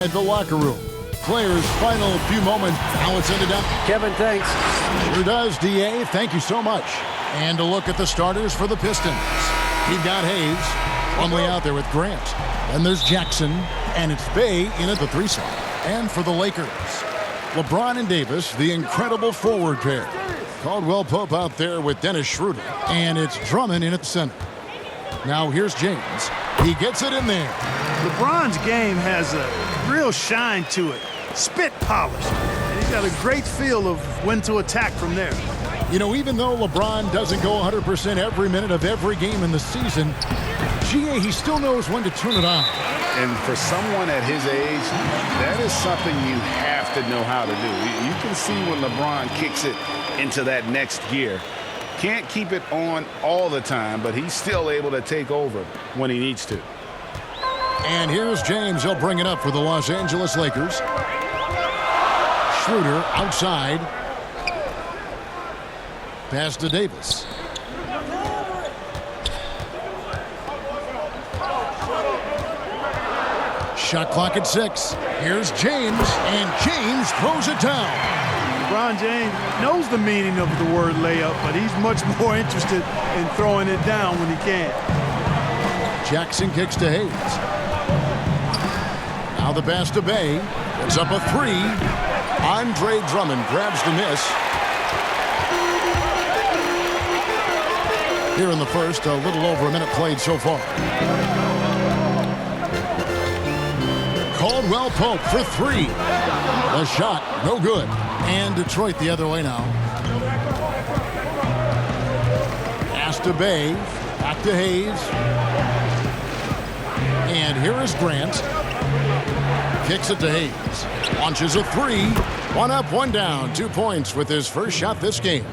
At the locker room. Players' final few moments. How it's ended up. Kevin, thanks. Sure does, D.A. Thank you so much. And a look at the starters for the Pistons. You've got Hayes, one way out there with Grant. Then there's Jackson, and it's Bay in at the 3 slot. And for the Lakers, LeBron and Davis, the incredible forward pair. Caldwell Pope out there with Dennis Schroeder. And it's Drummond in at the center. Now here's James. He gets it in there. LeBron's game has a real shine to it. Spit polish. And he's got a great feel of when to attack from there. You know, even though LeBron doesn't go 100% every minute of every game in the season, he still knows when to turn it on. And for someone at his age, that is something you have to know how to do. You can see when LeBron kicks it into that next gear. Can't keep it on all the time, but he's still able to take over when he needs to. And here's James. He'll bring it up for the Los Angeles Lakers. Schroeder outside. Pass to Davis. Shot clock at 6. Here's James, and James throws it down. LeBron James knows the meaning of the word layup, but he's much more interested in throwing it down when he can. Jackson kicks to Hayes. Now the pass to Bay. It's up a 3. Andre Drummond grabs the miss. Here in the first, a little over a minute played so far. Caldwell Pope for 3. The shot, no good. And Detroit the other way now. Pass to Bay. Back to Hayes. And here is Grant. Kicks it to Hayes. Launches a 3. 1 up, 1 down. 2 points with his first shot this game.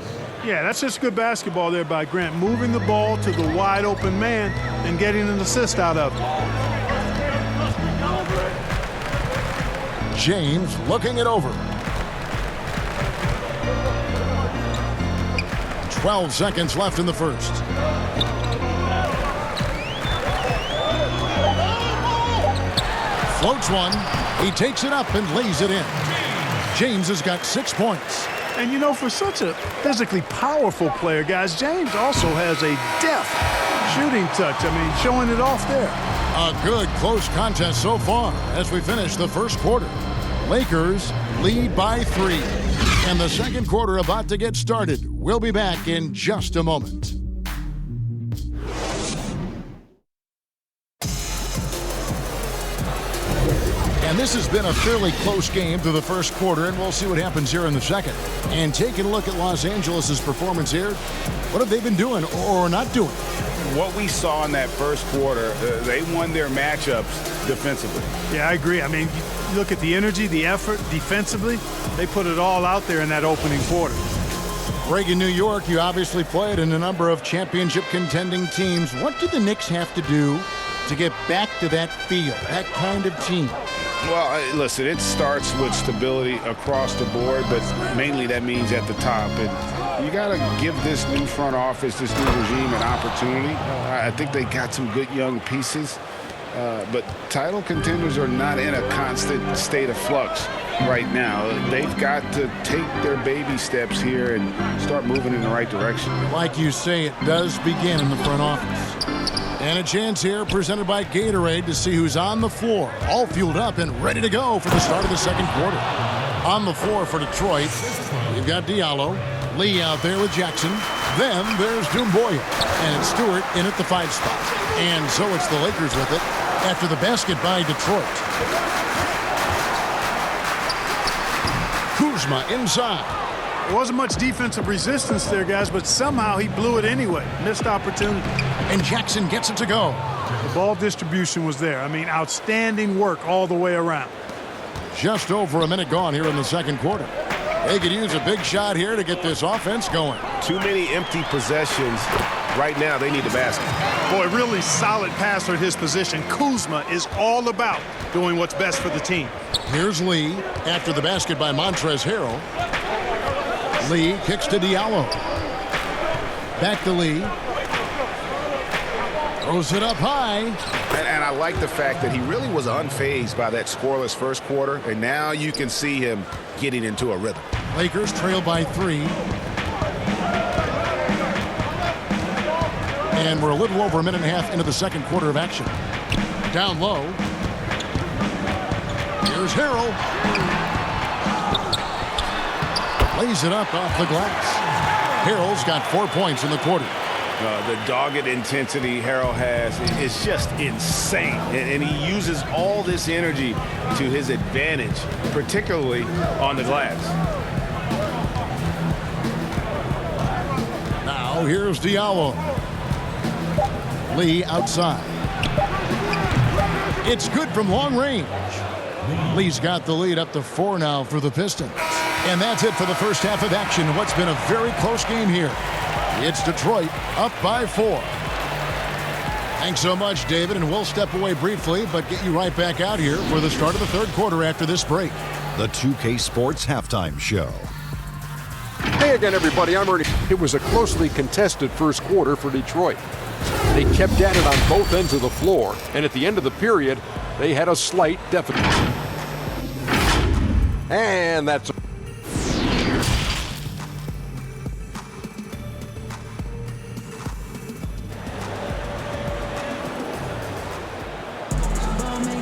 Yeah, that's just good basketball there by Grant. Moving the ball to the wide open man and getting an assist out of it. James looking it over. 12 seconds left in the first. Floats one. He takes it up and lays it in. James has got 6 points. And you know, for such a physically powerful player, guys, James also has a deft shooting touch. I mean, showing it off there. A good close contest so far as we finish the first quarter. Lakers lead by 3. And the second quarter about to get started. We'll be back in just a moment. And this has been a fairly close game through the first quarter, and we'll see what happens here in the second. And taking a look at Los Angeles' performance here, what have they been doing or not doing? What we saw in that first quarter, they won their matchups defensively. Yeah, I agree. I mean, you look at the energy, the effort defensively, they put it all out there in that opening quarter. Greg, in New York, you obviously played in a number of championship contending teams. What do the Knicks have to do to get back to that feel, that kind of team? Well, listen, it starts with stability across the board, but mainly that means at the top. And you got to give this new front office, this new regime, an opportunity. I think they got some good young pieces, but title contenders are not in a constant state of flux right now. They've got to take their baby steps here and start moving in the right direction. Like you say, it does begin in the front office. And a chance here presented by Gatorade to see who's on the floor, all fueled up and ready to go for the start of the second quarter. On the floor for Detroit, we've got Diallo, Lee out there with Jackson. Then there's Doumbouya, and it's Stewart in at the 5 spot. And so it's the Lakers with it after the basket by Detroit. Kuzma inside. There wasn't much defensive resistance there, guys, but somehow he blew it anyway. Missed opportunity. And Jackson gets it to go. The ball distribution was there. I mean, outstanding work all the way around. Just over a minute gone here in the second quarter. They could use a big shot here to get this offense going. Too many empty possessions. Right now, they need the basket. Boy, really solid passer at his position. Kuzma is all about doing what's best for the team. Here's Lee after the basket by Montrezl Harrell. Lee kicks to Diallo. Back to Lee. Throws it up high. And I like the fact that he really was unfazed by that scoreless first quarter, and now you can see him getting into a rhythm. Lakers trail by 3. And we're a little over a minute and a half into the second quarter of action. Down low. Here's Harrell. Lays it up off the glass. Harrell's got 4 points in the quarter. The dogged intensity Harrell has is just insane. And he uses all this energy to his advantage, particularly on the glass. Now here's Diallo. Lee outside. It's good from long range. Lee's got the lead up to 4 now for the Pistons. And that's it for the first half of action. What's been a very close game here. It's Detroit up by 4. Thanks so much, David, and we'll step away briefly, but get you right back out here for the start of the third quarter after this break. The 2K Sports Halftime Show. Hey again, everybody. I'm Ernie. It was a closely contested first quarter for Detroit. They kept at it on both ends of the floor, and at the end of the period, they had a slight deficit. And that's...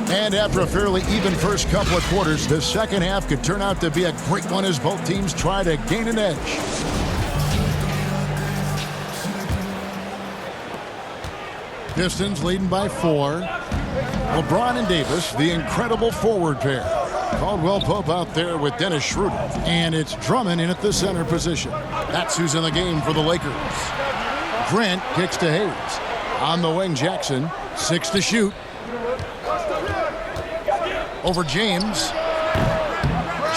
And after a fairly even first couple of quarters, the second half could turn out to be a great one as both teams try to gain an edge. Pistons leading by 4. LeBron and Davis, the incredible forward pair. Caldwell Pope out there with Dennis Schroeder. And it's Drummond in at the center position. That's who's in the game for the Lakers. Grant kicks to Hayes. On the wing, Jackson. 6 to shoot. Over James.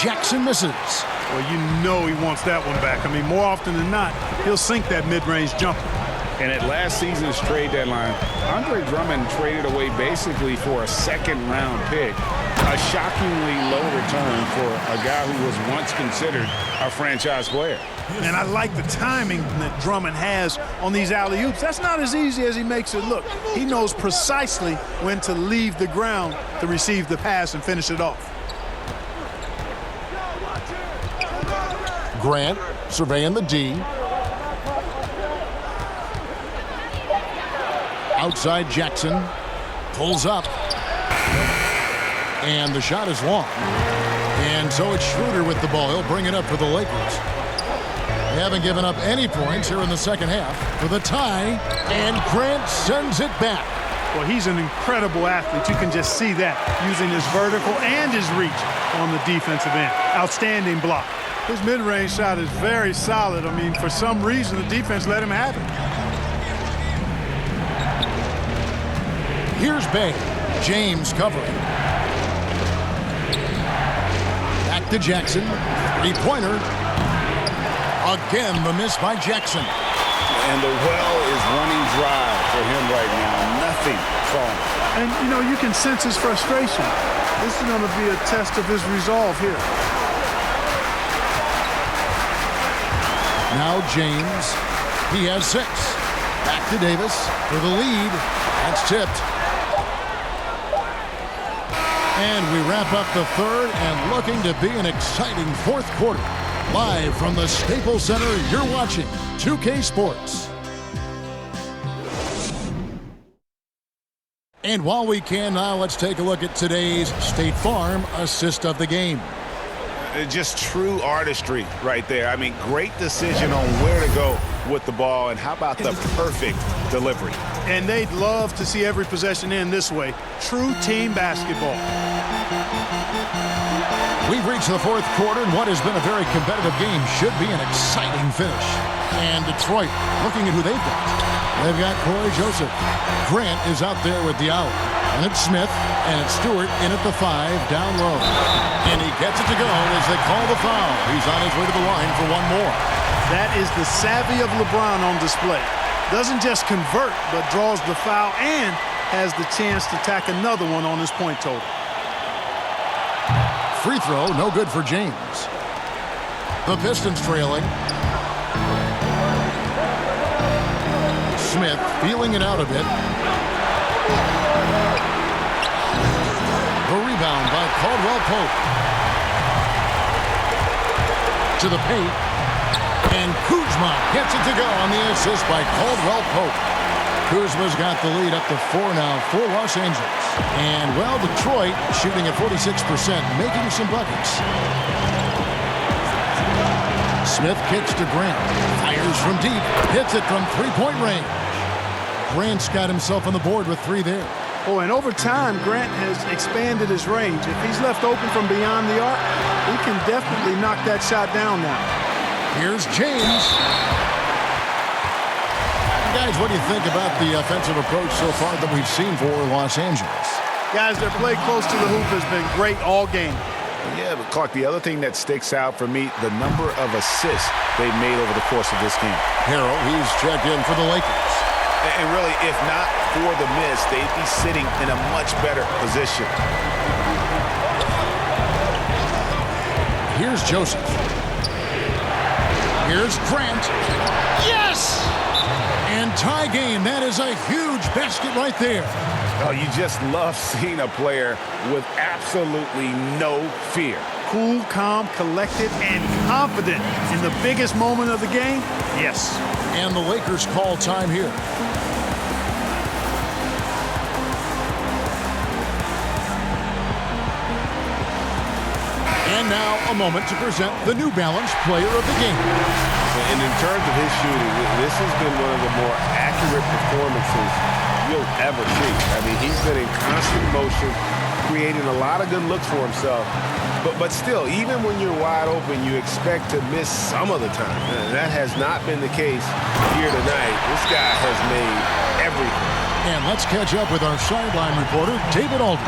Jackson misses. Well, you know he wants that one back. I mean, more often than not, he'll sink that mid-range jumper. And at last season's trade deadline, Andre Drummond traded away basically for a second-round pick. A shockingly low return for a guy who was once considered a franchise player. And I like the timing that Drummond has on these alley-oops. That's not as easy as he makes it look. He knows precisely when to leave the ground to receive the pass and finish it off. Grant surveying the D. Outside Jackson. Pulls up. And the shot is long. And so it's Schroeder with the ball. He'll bring it up for the Lakers. They haven't given up any points here in the second half for the tie. And Grant sends it back. Well, he's an incredible athlete. You can just see that, using his vertical and his reach on the defensive end. Outstanding block. His mid-range shot is very solid. I mean, for some reason, the defense let him have it. Here's Bay. James covering. Back to Jackson. Three-pointer. Again, the miss by Jackson. And the well is running dry for him right now. Nothing falling. And, you know, you can sense his frustration. This is going to be a test of his resolve here. Now James. He has 6. Back to Davis for the lead. That's tipped. And we wrap up the third and looking to be an exciting fourth quarter. Live from the Staples Center, you're watching 2K Sports. And while we can now, let's take a look at today's State Farm assist of the game. Just true artistry right there. I mean, great decision on where to go with the ball, and how about the perfect delivery. And they'd love to see every possession end this way. True team basketball. We've reached the fourth quarter, and what has been a very competitive game should be an exciting finish. And Detroit, looking at who they've got. They've got Corey Joseph. Grant is out there with Diallo. And it's Smith, and it's Stewart in at the 5, down low. And he gets it to go as they call the foul. He's on his way to the line for one more. That is the savvy of LeBron on display. Doesn't just convert, but draws the foul and has the chance to tack another one on his point total. Free throw, no good for James. The Pistons trailing. Smith feeling it out a bit. The rebound by Caldwell Pope. To the paint. And Kuzma gets it to go on the assist by Caldwell Pope. Kuzma's got the lead up to 4 now for Los Angeles. And, well, Detroit shooting at 46%, making some buckets. Smith kicks to Grant. Fires from deep. Hits it from three-point range. Grant's got himself on the board with 3 there. Oh, and over time, Grant has expanded his range. If he's left open from beyond the arc, he can definitely knock that shot down now. Here's James. Guys, what do you think about the offensive approach so far that we've seen for Los Angeles? Guys, their play close to the hoop has been great all game. Yeah, but Clark, the other thing that sticks out for me, the number of assists they've made over the course of this game. Harrell, he's checked in for the Lakers. And really, if not for the miss, they'd be sitting in a much better position. Here's Joseph. Here's Grant. Yes! And tie game. That is a huge basket right there. Oh, you just love seeing a player with absolutely no fear. Cool, calm, collected, and confident in the biggest moment of the game. Yes. And the Lakers call time here. And now a moment to present the New Balance Player of the Game. And in terms of his shooting, this has been one of the more accurate performances you'll ever see. I mean, he's been in constant motion, creating a lot of good looks for himself. But still, even when you're wide open, you expect to miss some of the time. And that has not been the case here tonight. This guy has made everything. And let's catch up with our sideline reporter, David Aldridge.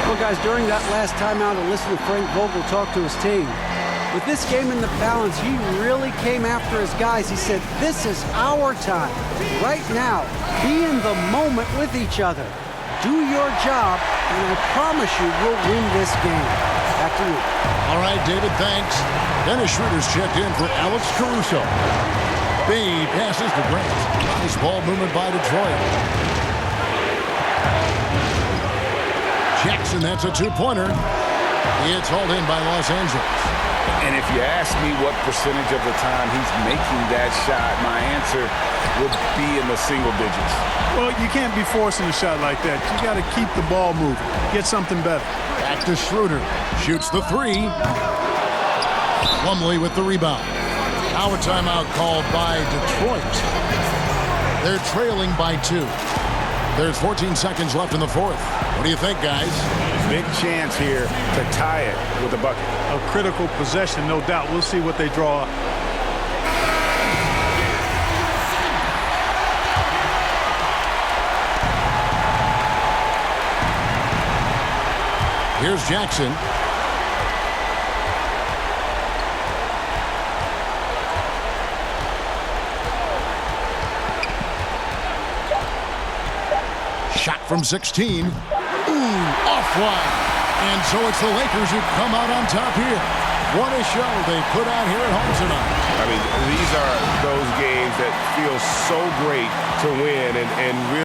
Well, guys, during that last timeout, I listened to Frank Vogel talk to his team. With this game in the balance, he really came after his guys. He said, this is our time. Right now, be in the moment with each other. Do your job, and I promise you we'll win this game. Back to you. All right, David, thanks. Dennis Schroeder's checked in for Alex Caruso. Bay passes to Grant. Nice ball movement by Detroit. Jackson, that's a two-pointer. It's hauled in by Los Angeles. And if you ask me what percentage of the time he's making that shot, my answer would be in the single digits. Well, you can't be forcing a shot like that. You got to keep the ball moving. Get something better. Back to Schroeder. Shoots the three. Plumlee with the rebound. Now a timeout called by Detroit. They're trailing by 2. There's 14 seconds left in the fourth. What do you think, guys? Big chance here to tie it with a bucket. A critical possession, no doubt. We'll see what they draw up. Here's Jackson. Shot from 16. Ooh, offline. And so it's the Lakers who come out on top here. What a show they put out here at home tonight. I mean, these are those games that feel so great to win and really